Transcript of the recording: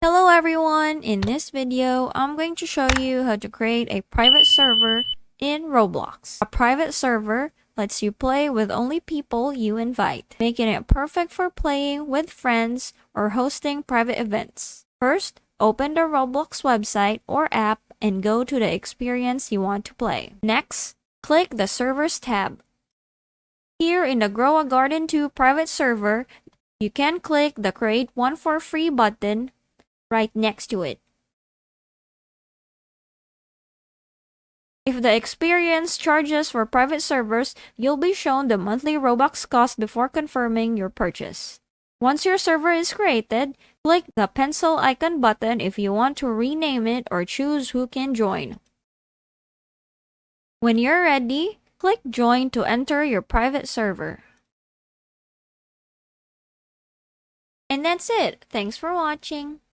Hello everyone! In this video, I'm going to show you how to create a private server in Roblox. A private server lets you play with only people you invite, making it perfect for playing with friends or hosting private events. First, open the Roblox website or app and go to the experience you want to play. Next, click the Servers tab. Here in the Grow a Garden 2 private server, you can click the Create One for Free button right next to it. If the experience charges for private servers, you'll be shown the monthly Robux cost before confirming your purchase. Once your server is created, click the pencil icon button if you want to rename it or choose who can join. When you're ready, click Join to enter your private server. And that's it. Thanks for watching.